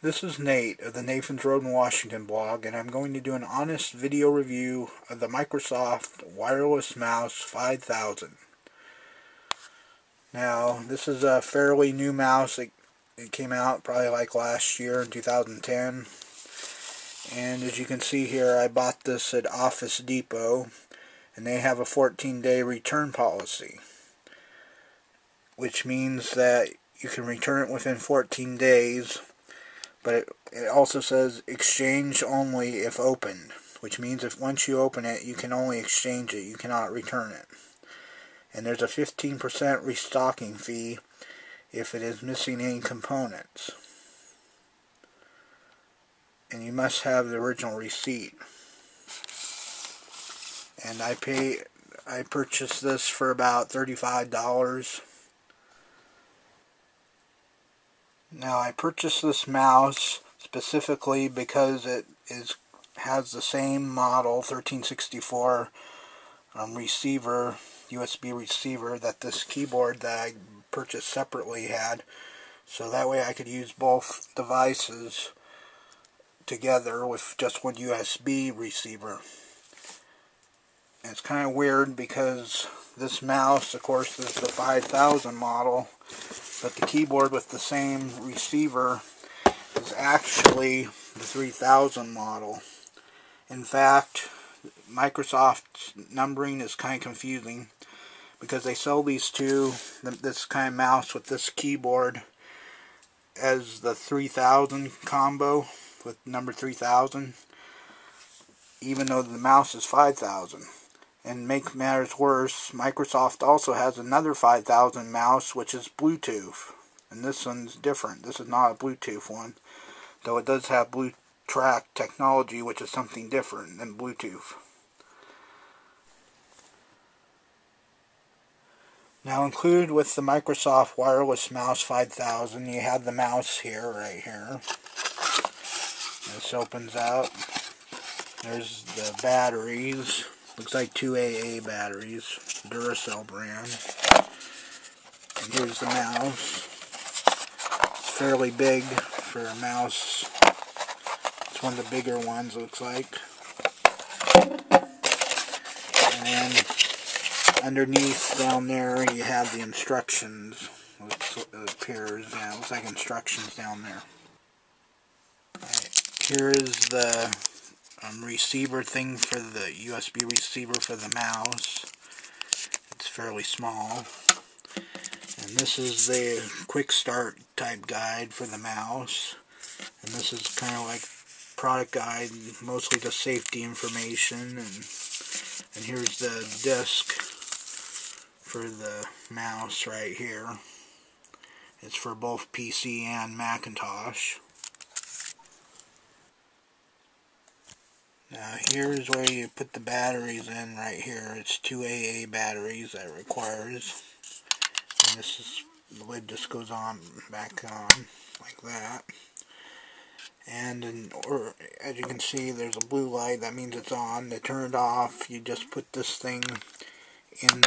This is Nate of the Nathan's Road in Washington blog, and I'm going to do an honest video review of the Microsoft Wireless Mouse 5000. Now, this is a fairly new mouse. It came out probably like last year in 2010. And as you can see here, I bought this at Office Depot, and they have a 14-day return policy, which means that you can return it within 14 days. But it also says exchange only if opened, which means if once you open it, you can only exchange it, you cannot return it. And there's a 15% restocking fee if it is missing any components. And you must have the original receipt. And I purchased this for about $35. Now, I purchased this mouse specifically because it has the same model 1364 receiver, USB receiver, that this keyboard that I purchased separately had. So that way I could use both devices together with just one USB receiver. And it's kind of weird because this mouse, of course, is the 5000 model, but the keyboard with the same receiver is actually the 3000 model. In fact, Microsoft's numbering is kind of confusing because they sell these two, this kind of mouse with this keyboard, as the 3000 combo with number 3000, even though the mouse is 5000. And make matters worse, Microsoft also has another 5000 mouse, which is Bluetooth. And this one's different. This is not a Bluetooth one, though it does have Bluetooth technology, which is something different than Bluetooth. Now, included with the Microsoft Wireless Mouse 5000, you have the mouse here, right here. This opens out. There's the batteries. Looks like 2 AA batteries, Duracell brand. And here's the mouse. It's fairly big for a mouse. It's one of the bigger ones, looks like. And then underneath down there you have the instructions. It appears, yeah, it looks like instructions down there. Alright, here is the receiver thing for the USB receiver for the mouse. It's fairly small. And this is the quick start type guide for the mouse. And this is kind of like product guide, mostly just safety information. And here's the disc for the mouse right here. It's for both PC and Macintosh. Now here's where you put the batteries in right here. It's 2 AA batteries that it requires. And this is, the lid just goes on, back on, like that. And or as you can see, there's a blue light, that means it's on. To turn it off, you just put this thing in,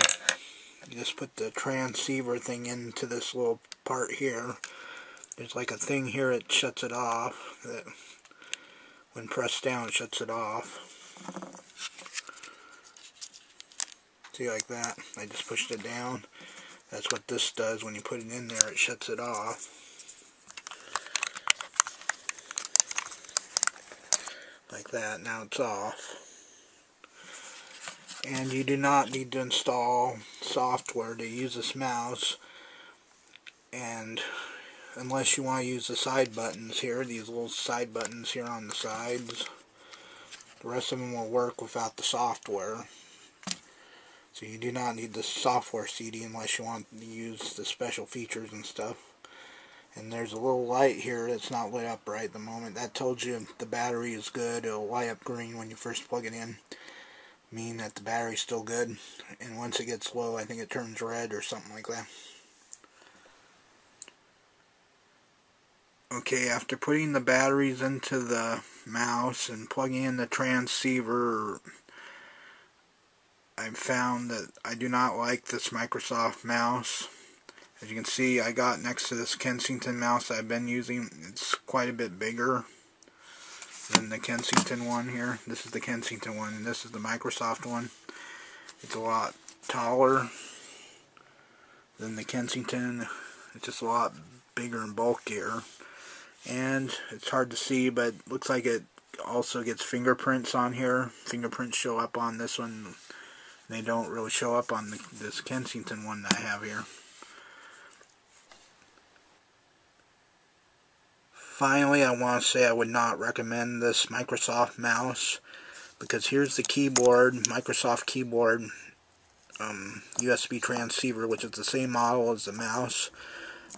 you just put the transceiver thing into this little part here. There's like a thing here that shuts it off, that when pressed down, it shuts it off. See, like that. I just pushed it down. That's what this does. When you put it in there, it shuts it off. Like that. Now it's off. And you do not need to install software to use this mouse. And unless you want to use the side buttons here, these little side buttons here on the sides. The rest of them will work without the software. So you do not need the software CD unless you want to use the special features and stuff. And there's a little light here that's not lit up right at the moment. That tells you if the battery is good. It'll light up green when you first plug it in, meaning that the battery's still good. And once it gets low, I think it turns red or something like that. Okay, after putting the batteries into the mouse and plugging in the transceiver, I've found that I do not like this Microsoft mouse. As you can see, I got next to this Kensington mouse I've been using. It's quite a bit bigger than the Kensington one here. This is the Kensington one, and this is the Microsoft one. It's a lot taller than the Kensington. It's just a lot bigger and bulkier. And it's hard to see, but looks like it also gets fingerprints on here. Fingerprints show up on this one. They don't really show up on this Kensington one that I have here. Finally, I want to say I would not recommend this Microsoft mouse, because here's the keyboard, Microsoft keyboard, USB transceiver, which is the same model as the mouse.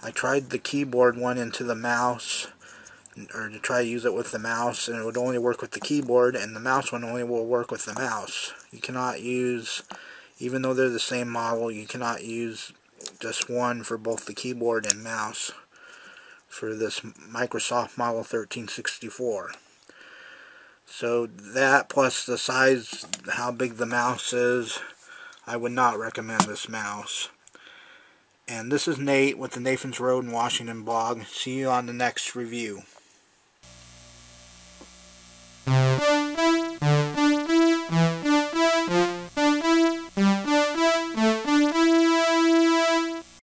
I tried the keyboard one into the mouse, or to try to use it with the mouse, and it would only work with the keyboard, and the mouse one only will work with the mouse. You cannot use, even though they're the same model, you cannot use just one for both the keyboard and mouse for this Microsoft model 1364. So that, plus the size, how big the mouse is, I would not recommend this mouse. And this is Nate with the Nathan's Road in Washington blog. See you on the next review.